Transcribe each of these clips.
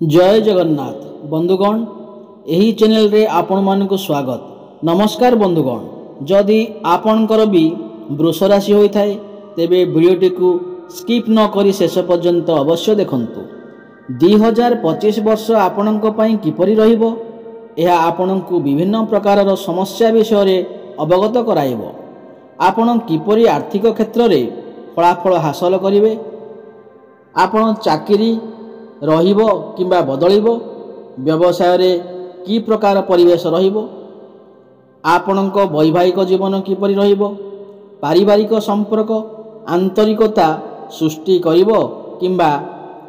जय जगन्नाथ बंधुगण यही चैनल रे आपण मानक स्वागत। नमस्कार बंधुगण, जदि आपणकर भी वृष राशि होता है तेबे वीडियोटी को स्किप न करी शेष पर्यंत अवश्य देखंतु। 2025 वर्ष आपणक पई किपरि रहिबो यह आपणकु विभिन्न प्रकार समस्या विषय रे अवगत कराइबो। आपण किपरि आर्थिक क्षेत्र रे फलाफल हासिल करिवे, आपण चाकरी रहिबो किंबा बदलिबो, व्यवसाय रे की प्रकार परिवेश रहिबो, आपणक वैवाहिक जीवन किपरि रहिबो, पारिवारिक संपर्क आंतरिकता सृष्टि करिबो किंबा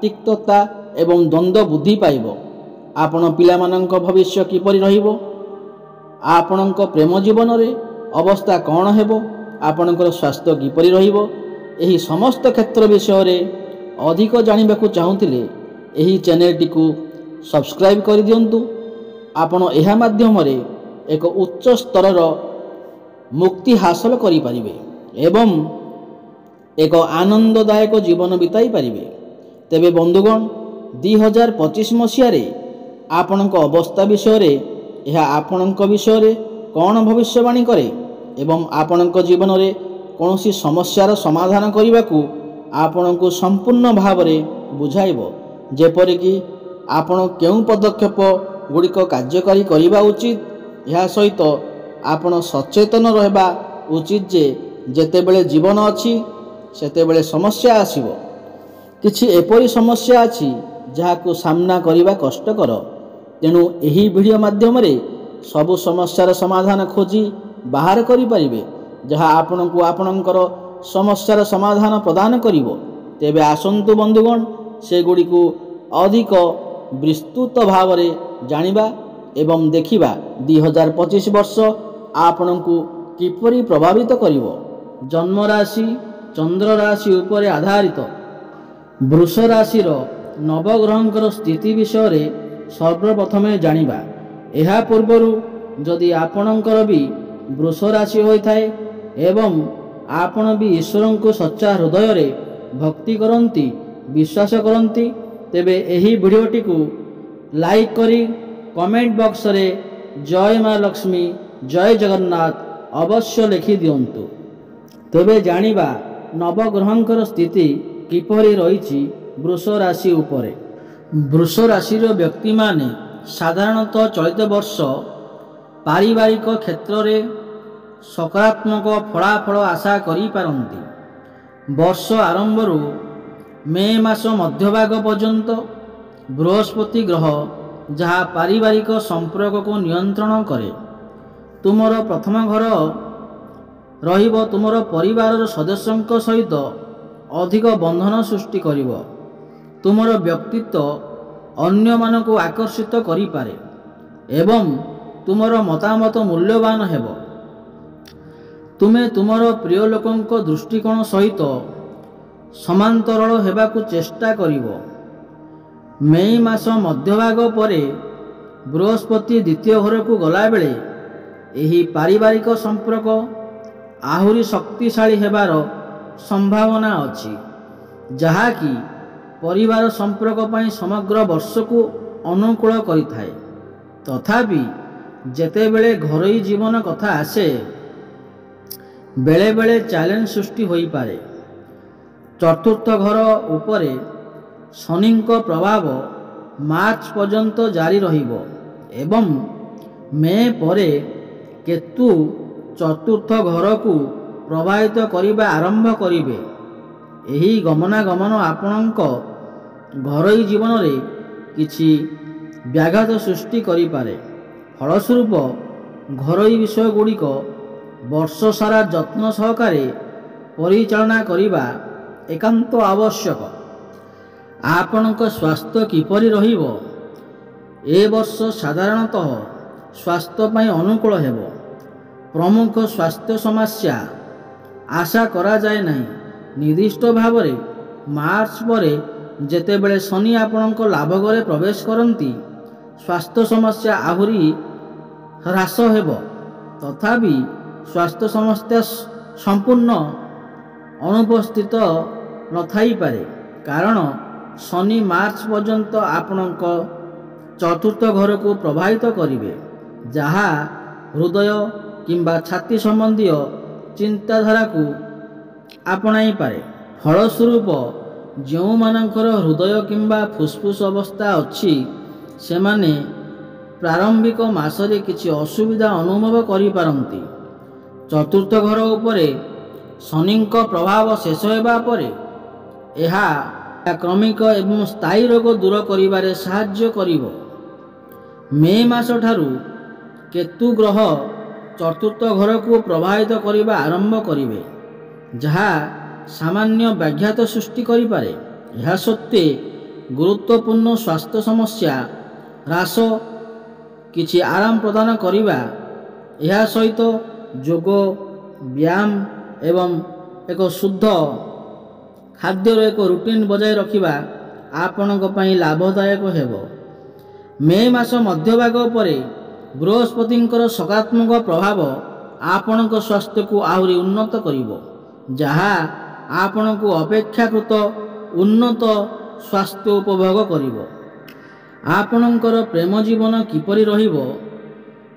तिक्तता एवं द्वंद्व बुद्धि पाइबो, आपण पिलामानंक भविष्य किपरि रहिबो, आपणक प्रेम जीवन रे अवस्था कौन हेबो, आपणकर स्वास्थ्य किपरि रहिबो, एही समस्त क्षेत्र विषय रे अधिक जानिबाकु चाहुथिले एही चैनल को सब्सक्राइब कर दियंतु। आपण एहा माध्यम रे एक उच्च स्तर मुक्ति हासिल करि परिबे एवं एक आनंददायक जीवन बिताई परिबे। तेबे बंधुगण 2025 मसीह रे आपणक अवस्था विषय रे यह आपणक विषय रे कौन भविष्यवाणी करे एवं आपणक जीवन रे कौनसी समस्यार समाधान करने को आपणक संपूर्ण भाव रे बुझाइबो, जेपरिकी आपण केउं पदक्षेप गुड़िक कार्यकारी करने उचित। यह सहित आपण सचेतन रहबा उचित जे जेतेबेले जीवन अच्छी सेतेबेले समस्या आसीबो। किछि एपरी समस्या अछि जहाको सामना करने कष्टकर, तेणु एही वीडियो माध्यम रे सबु समस्यार समाधान खोजी बाहर करि परिबे, जहा आपणको आपणकर समस्यार समाधान प्रदान करिवो। तेबे आसंतु बंधुगण से गुड़िक अधिक विस्तृत भाव में जानिबा एवं देखिबा 2025 वर्ष आपणको किपरि प्रभावित करिवो। जन्म राशि चंद्र राशि उपर आधारित वृष राशिर नवग्रहंकर स्थिति विषय रे सर्वप्रथमे जानिबा। एहा पूर्वरु जदि आपणकर भी वृष राशि होइथाय एवं आपण भी ईश्वर को सच्चा हृदय रे भक्ति करंती विश्वास करंती, तेबे एही वीडियोटी को लाइक करी कमेंट बॉक्स रे जय मां लक्ष्मी जय जगन्नाथ अवश्य लिखि दियंतु। तेबे जानिबा नवग्रहंकर स्थिति किपरि रहिछि वृष राशि उपरे। वृष राशि रो व्यक्ति माने साधारणतः चलित वर्ष पारिवारिक क्षेत्र रे सकारात्मक फलाफल आशा करि पारंती। वर्ष आरंभरू मे मास मध्यभाग पर्यंत बृहस्पति ग्रह जहाँ पारिवारिक संपर्क को नियंत्रण करे तुमर प्रथम घर रहिबो, तुमर परिवार सदस्यों सहित अधिक बंधन सृष्टि करिवो। तुमर व्यक्तित्व अन्य मानक आकर्षित करि पारे एवं तुमर मतामत मूल्यवान हेबो। तुमे तुमर प्रिय लोकंक दृष्टिकोण सहित समांतरल हेबाकु चेष्टा करिवो। मई मास मध्यभाग परे बृहस्पति द्वितीय घर को गला बेले एही पारिवारिक संपर्क आहुरी शक्तिशाली हेबार संभावना अछि, जहाकी परिवार संपर्क पई समग्र वर्ष को अनुकूल करिथाय। तथापि जेतेबेले घरोई जीवन कथा आसे बेले बेले चैलेंज सृष्टि होई पारे। चतुर्थ घर उपरे शनि प्रभाव मार्च पर्यंत जारी रहिबो एवं मे परे केतु चतुर्थ घर को प्रभावित करिबा आरंभ करिवे। एही गमनागमन आपणक घरोई जीवन रे किछि व्याघात सृष्टि करि पारे। फलस्वरूप घरोई विषय गुड़िक वर्ष सारा यत्न सहकारे परिचालना करिबा एकांत आवश्यक। आपणक स्वास्थ्य किपरि रहिबो ए वर्ष साधारणतः स्वास्थ्य पई अनुकूल हेबो। प्रमुख स्वास्थ्य समस्या आशा करा जाए नहीं। निर्दिष्ट भाव रे मार्च परे जेतेबेले शनि आपणक लाभ घरे प्रवेश करंती स्वास्थ्य समस्या आहुरी ह्रास हेबो। तथापि स्वास्थ्य समस्या संपूर्ण अनुपस्थित न थाई पारे, कारण ଶନି ମାର୍ଚ୍ଚ ପର୍ଯ୍ୟନ୍ତ ଆପଣଙ୍କ ଚତୁର୍ଥ ଘରକୁ ପ୍ରଭାବିତ କରିବେ, ଯାହା ହୃଦୟ କିମ୍ବା ଛାତି ସମ୍ବନ୍ଧୀୟ ଚିନ୍ତାଧାରାକୁ ଆପଣାଇପାରେ। ଫଳସ୍ୱରୂପ ଯେଉଁମାନଙ୍କର ହୃଦୟ କିମ୍ବା ଫୁସ୍ଫୁସ୍ ଅବସ୍ଥା ଅଛି ସେମାନେ ପ୍ରାରମ୍ଭିକ ମାସରେ କିଛି ଅସୁବିଧା ଅନୁଭବ କରିପାରନ୍ତି। ଚତୁର୍ଥ ଘର ଉପରେ ଶନିଙ୍କ ପ୍ରଭାବ ଶେଷ ହେବା ପରେ ଏହା କ୍ରମିକ ଏବଂ ସ୍ଥାୟୀ ରୋଗ ଦୂର କରିବାରେ ସାହାଯ୍ୟ କରିବ। ମେ ମାସ ଠାରୁ କେତୁ ଗ୍ରହ ଚତୁର୍ଥ ଘରକୁ ପ୍ରଭାବିତ କରିବା ଆରମ୍ଭ କରିବେ, ଯାହା ସାମାନ୍ୟ ବ୍ୟାଘାତ ସୃଷ୍ଟି କରିପାରେ। ଏହା ସତ୍ତ୍ୱେ ଗୁରୁତ୍ୱପୂର୍ଣ୍ଣ ସ୍ୱାସ୍ଥ୍ୟ ସମସ୍ୟା ହ୍ରାସ, କିଛି ଆରାମ ପ୍ରଦାନ କରିବା, ଏହା ସହିତ ଯୋଗ, ବ୍ୟାୟାମ ଏବଂ ଏକ ଶୁଦ୍ଧ ଖାଦ୍ୟର ଏକ ରୁଟିନ୍ ବଜାୟ ରଖିବା ଆପଣଙ୍କ ପାଇଁ ଲାଭଦାୟକ ହେବ। ମେ ମାସ ମଧ୍ୟଭାଗ ପରେ ବୃହସ୍ପତିଙ୍କର ସକାରାତ୍ମକ ପ୍ରଭାବ ଆପଣଙ୍କ ସ୍ୱାସ୍ଥ୍ୟକୁ ଆହୁରି ଉନ୍ନତ କରିବ, ଯାହା ଆପଣଙ୍କୁ ଅପେକ୍ଷାକୃତ ଉନ୍ନତ ସ୍ୱାସ୍ଥ୍ୟ ଉପଭୋଗ କରିବ। ଆପଣଙ୍କର ପ୍ରେମ ଜୀବନ କିପରି ରହିବ?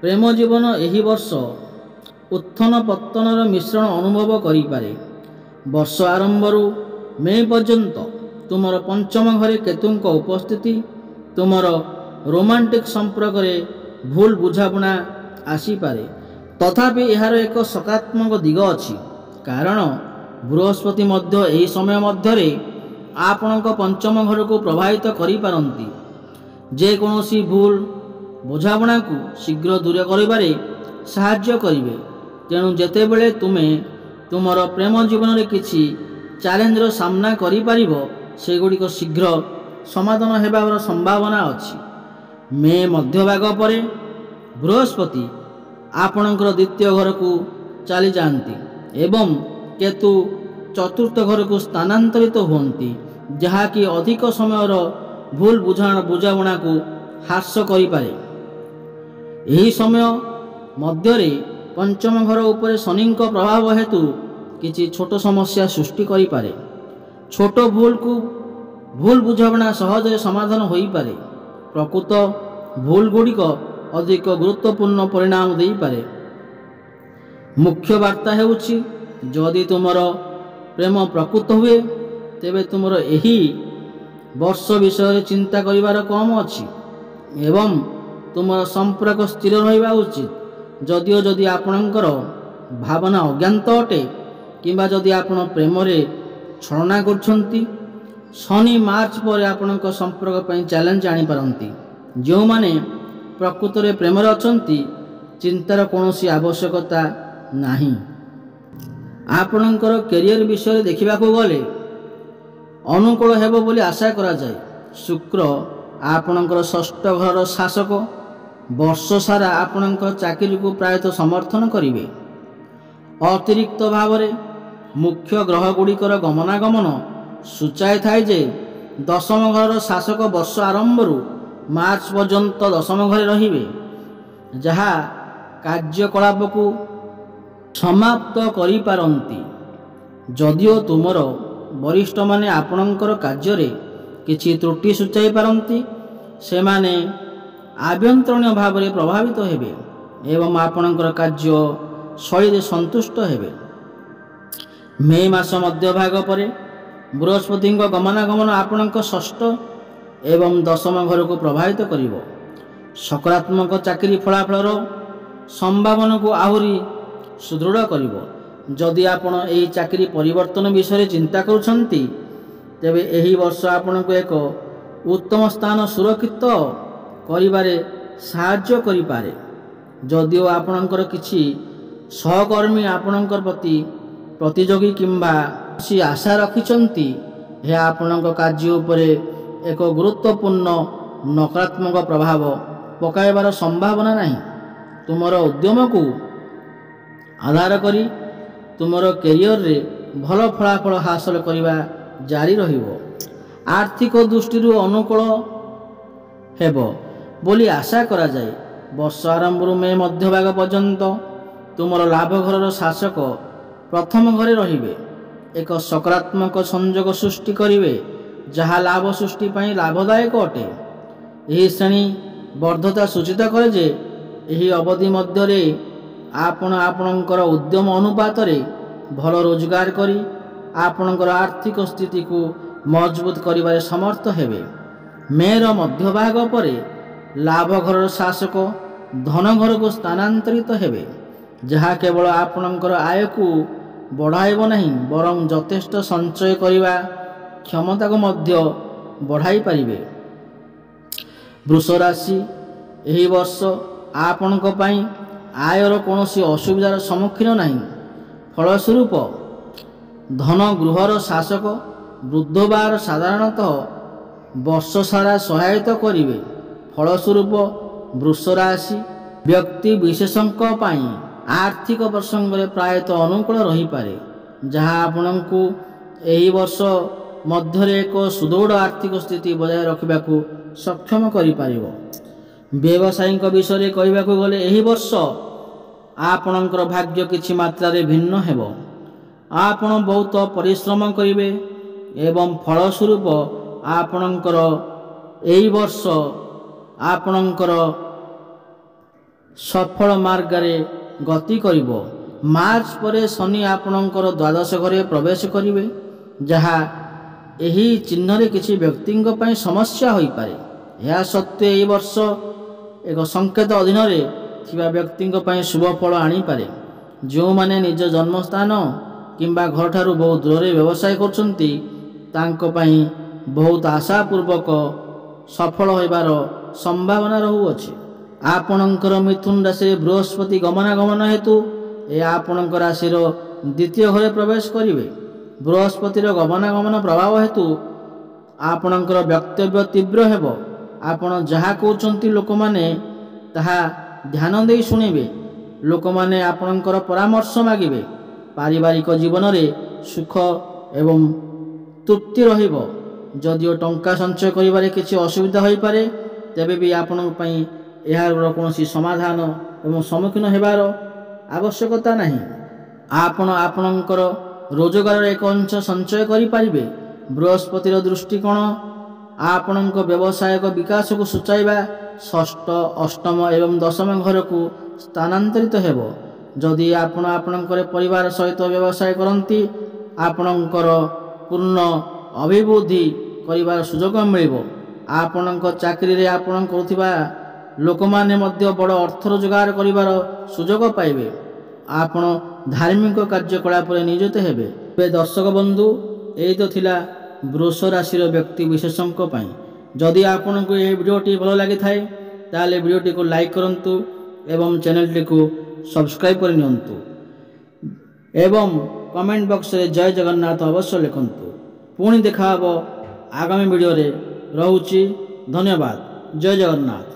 ପ୍ରେମ ଜୀବନ ଏହି ବର୍ଷ ଉତ୍ଥନ ପତନର ମିଶ୍ରଣ ଅନୁଭବ କରିପାରେ। ବର୍ଷ ଆରମ୍ଭରୁ ମେ ପର୍ଯ୍ୟନ୍ତ ତୁମର ପଞ୍ଚମ ଘରେ କେତୁଙ୍କ ଉପସ୍ଥିତି ତୁମର ରୋମାଣ୍ଟିକ୍ ସମ୍ପର୍କରେ ଭୁଲ ବୁଝାମଣା ଆସିପାରେ। ତଥାପି ଏହାର ଏକ ସକାରାତ୍ମକ ଦିଗ ଅଛି, କାରଣ ବୃହସ୍ପତି ମଧ୍ୟ ଏହି ସମୟ ମଧ୍ୟରେ ଆପଣଙ୍କ ପଞ୍ଚମ ଘରକୁ ପ୍ରଭାବିତ କରିପାରନ୍ତି, ଯେକୌଣସି ଭୁଲ ବୁଝାମଣାକୁ ଶୀଘ୍ର ଦୂର କରିବାରେ ସାହାଯ୍ୟ କରିବେ। ତେଣୁ ଯେତେବେଳେ ତୁମେ ତୁମର ପ୍ରେମ ଜୀବନରେ କିଛି ଚ୍ୟାଲେଞ୍ଜର ସାମ୍ନା କରିପାରିବ, ସେଗୁଡ଼ିକ ଶୀଘ୍ର ସମାଧାନ ହେବାର ସମ୍ଭାବନା ଅଛି। ମେ ମଧ୍ୟଭାଗ ପରେ ବୃହସ୍ପତି ଆପଣଙ୍କର ଦ୍ୱିତୀୟ ଘରକୁ ଚାଲିଯାଆନ୍ତି ଏବଂ କେତୁ ଚତୁର୍ଥ ଘରକୁ ସ୍ଥାନାନ୍ତରିତ ହୁଅନ୍ତି, ଯାହାକି ଅଧିକ ସମୟର ଭୁଲ ବୁଝାମଣାକୁ ହ୍ରାସ କରିପାରେ। ଏହି ସମୟ ମଧ୍ୟରେ ପଞ୍ଚମ ଘର ଉପରେ ଶନିଙ୍କ ପ୍ରଭାବ ହେତୁ କିଛି ଛୋଟ ସମସ୍ୟା ସୃଷ୍ଟି କରିପାରେ। ଛୋଟ ଭୁଲ ବୁଝାମଣା ସହଜରେ ସମାଧାନ ହୋଇପାରେ। ପ୍ରକୃତ ଭୁଲ ଗୁଡ଼ିକ ଅଧିକ ଗୁରୁତ୍ୱପୂର୍ଣ୍ଣ ପରିଣାମ ଦେଇପାରେ। ମୁଖ୍ୟ ବାର୍ତ୍ତା ହେଉଛି, ଯଦି ତୁମର ପ୍ରେମ ପ୍ରକୃତ ହୁଏ, ତେବେ ତୁମର ଏହି ବର୍ଷ ବିଷୟରେ ଚିନ୍ତା କରିବାର କମ୍ ଅଛି ଏବଂ ତୁମର ସମ୍ପର୍କ ସ୍ଥିର ରହିବା ଉଚିତ। ଯଦିଓ ଯଦି ଆପଣଙ୍କର ଭାବନା ଅଜ୍ଞାତ ଅଟେ କିମ୍ବା ଯଦି ଆପଣ ପ୍ରେମରେ ଛଳନା କରୁଛନ୍ତି, ଶନି ମାର୍ଚ୍ଚ ପରେ ଆପଣଙ୍କ ସମ୍ପର୍କ ପାଇଁ ଚ୍ୟାଲେଞ୍ଜ ଆଣିପାରନ୍ତି। ଯେଉଁମାନେ ପ୍ରକୃତରେ ପ୍ରେମରେ ଅଛନ୍ତି, ଚିନ୍ତାର କୌଣସି ଆବଶ୍ୟକତା ନାହିଁ। ଆପଣଙ୍କର କ୍ୟାରିୟର ବିଷୟରେ ଦେଖିବାକୁ ଗଲେ ଅନୁକୂଳ ହେବ ବୋଲି ଆଶା କରାଯାଏ। ଶୁକ୍ର ଆପଣଙ୍କର ଷଷ୍ଠ ଘରର ଶାସକ ବର୍ଷ ସାରା ଆପଣଙ୍କ ଚାକିରିକୁ ପ୍ରାୟତଃ ସମର୍ଥନ କରିବେ। ଅତିରିକ୍ତ ଭାବରେ ମୁଖ୍ୟ ଗ୍ରହଗୁଡ଼ିକର ଗମନାଗମନ ସୂଚାଇଥାଏ ଯେ ଦଶମ ଘରର ଶାସକ ବର୍ଷ ଆରମ୍ଭରୁ ମାର୍ଚ୍ଚ ପର୍ଯ୍ୟନ୍ତ ଦଶମ ଘରେ ରହିବେ, ଯାହା କାର୍ଯ୍ୟକଳାପକୁ ସମାପ୍ତ କରିପାରନ୍ତି। ଯଦିଓ ତୁମର ବରିଷ୍ଠମାନେ ଆପଣଙ୍କର କାର୍ଯ୍ୟରେ କିଛି ତ୍ରୁଟି ସୂଚାଇ ପାରନ୍ତି, ସେମାନେ ଆଭ୍ୟନ୍ତରୀଣ ଭାବରେ ପ୍ରଭାବିତ ହେବେ ଏବଂ ଆପଣଙ୍କର କାର୍ଯ୍ୟ ଶୈଳୀରେ ସନ୍ତୁଷ୍ଟ ହେବେ। ମେ ମାସ ମଧ୍ୟଭାଗ ପରେ ବୃହସ୍ପତିଙ୍କ ଗମନାଗମନ ଆପଣଙ୍କ ଷଷ୍ଠ ଏବଂ ଦଶମ ଘରକୁ ପ୍ରଭାବିତ କରିବ। ସକାରାତ୍ମକ ଚାକିରି ଫଳାଫଳର ସମ୍ଭାବନାକୁ ଆହୁରି ସୁଦୃଢ଼ କରିବ। ଯଦି ଆପଣ ଏହି ଚାକିରି ପରିବର୍ତ୍ତନ ବିଷୟରେ ଚିନ୍ତା କରୁଛନ୍ତି, ତେବେ ଏହି ବର୍ଷ ଆପଣଙ୍କୁ ଏକ ଉତ୍ତମ ସ୍ଥାନ ସୁରକ୍ଷିତ କରିବାରେ ସାହାଯ୍ୟ କରିପାରେ। ଯଦିଓ ଆପଣଙ୍କର କିଛି ସହକର୍ମୀ ଆପଣଙ୍କ ପ୍ରତି ପ୍ରତିଯୋଗୀ କିମ୍ବା କିଛି ଆଶା ରଖିଛନ୍ତି, ଏହା ଆପଣଙ୍କ କାର୍ଯ୍ୟ ଉପରେ ଏକ ଗୁରୁତ୍ୱପୂର୍ଣ୍ଣ ନକାରାତ୍ମକ ପ୍ରଭାବ ପକାଇବାର ସମ୍ଭାବନା ନାହିଁ। ତୁମର ଉଦ୍ୟମକୁ ଆଧାର କରି ତୁମର କ୍ୟାରିୟରରେ ଭଲ ଫଳାଫଳ ହାସଲ କରିବା ଜାରି ରହିବ। ଆର୍ଥିକ ଦୃଷ୍ଟିରୁ ଅନୁକୂଳ ହେବ ବୋଲି ଆଶା କରାଯାଏ। ବର୍ଷ ଆରମ୍ଭରୁ ମେ ମଧ୍ୟଭାଗ ପର୍ଯ୍ୟନ୍ତ ତୁମର ଲାଭ ଘରର ଶାସକ ପ୍ରଥମ ଘରେ ରହିବେ, ଏକ ସକାରାତ୍ମକ ସଂଯୋଗ ସୃଷ୍ଟି କରିବେ, जहाँ लाभ सृष्टि पाई लाभदायक अटे। यही श्रेणी वर्धता सूचित करे जे यही अवधि मध्य आपण आपणकर उद्यम अनुपात भल रोजगार करी आपणकर आर्थिक स्थिति को मजबूत करिबारे समर्थ हेबे। मेर मध्यभाग परे लाभ घर शासक धन घर को स्थानांतरित हेबे, जहाँ केवल आपणकर आय को बढ़ाइब नहीं बरं यथेष्ट संचय करिबा क्षमता को मध्य बढ़ाई पारिबे। वृष राशि एही वर्ष आपणक पई आयर कौनसी असुविधार सम्मुखीन नहीं। फलस्वरूप धन गृहर शासक बुधवार साधारणतः वर्ष सारा सहायता करिवे। फलस्वरूप वृष राशि व्यक्ति विशेषज्ञ पाई आर्थिक प्रसंग में प्रायतः अनुकूल रही पारे, जहाँ आपनकु एही वर्ष मध्य एक सुदृढ़ आर्थिक स्थिति बजाय रखा सक्षम करि पारिबो। व्यवसायिक विषय कहबाकू गले एही वर्ष आपणकर भाग्य किछि मात्रा रे भिन्न हेबो। आपण बहुत परिश्रम करिवे एवं फलस्वरूप आपणकर एही वर्ष आपणकर सफल मार्ग रे गति करिवो। मार्च परे शनि आपणकर द्वादश घरे प्रवेश करिवे, जहाँ एही चिन्ह रे किछि व्यक्तिंक पई समस्या होई पारे। या सत्वे एही वर्ष एक संकेत अधीन रे थिबा व्यक्तिंक पई शुभ फल आनी पारे। जो माने निज जन्मस्थान किंबा घर ठारू बहुत दूर रे व्यवसाय करछंती तांको पई बहुत आशापूर्वक सफल होइबार संभावना रहुअछि। आपणकर मिथुन राशि बृहस्पति गमनागमन हेतु ए आपणकर राशि द्वितीय घरे प्रवेश करिवे। बृहस्पतिर गमनागमन प्रभाव हेतु आपणकर वक्तव्य तीव्र हेबो। आपण जहाँ कहउछंती लोक माने ताहा ध्यान देई सुनिबे। लोक माने आपणकर परामर्श मागिबे। पारिवारिक जीवन रे सुख एवं तृप्ति रहिबो। जदिओ टंका संचय करिबारे किछि असुविधा होई पारे, तेबे भी आपणक पई एहार कोनोसी समाधान एवं सम्मुखीन हेबार आवश्यकता नहीं। आपण आपणकर रोजगार एक अंश संचय करि पारिबे। बृहस्पतिर दृष्टिकोण आपणक व्यवसायिक विकास को सूचाइबा षष्ठ अष्टम एवं दशम घर को स्थानांतरित हेबो। जदि आपण आपणकर परिवार सहित व्यवसाय करंती आपणकर पूर्ण अभिवृद्धि करिबार सुयोग मिलिबो। आपणक चाकरी रे आपण करुथिबा लोक माने मध्य बड़ अर्थ रोजगार करिबार सुयोग पाइबे। आपण धार्मिक कार्यकलाप रे नियोजित हेबे। बे दर्शक बंधु एई तो थिला वृष राशि व्यक्ति विशेषज्ञ पई। जदि आपनको ये वीडियोटी भल लगी थाए ताले वीडियोटी को लाइक करंतु एवं चैनलटी को सब्सक्राइब कर नियंतु एवं कमेंट बॉक्स रे जय जगन्नाथ अवश्य लिखंतु। पुणी देखा हबो आगामी वीडियो रे। रहुची धन्यवाद। जय जगन्नाथ।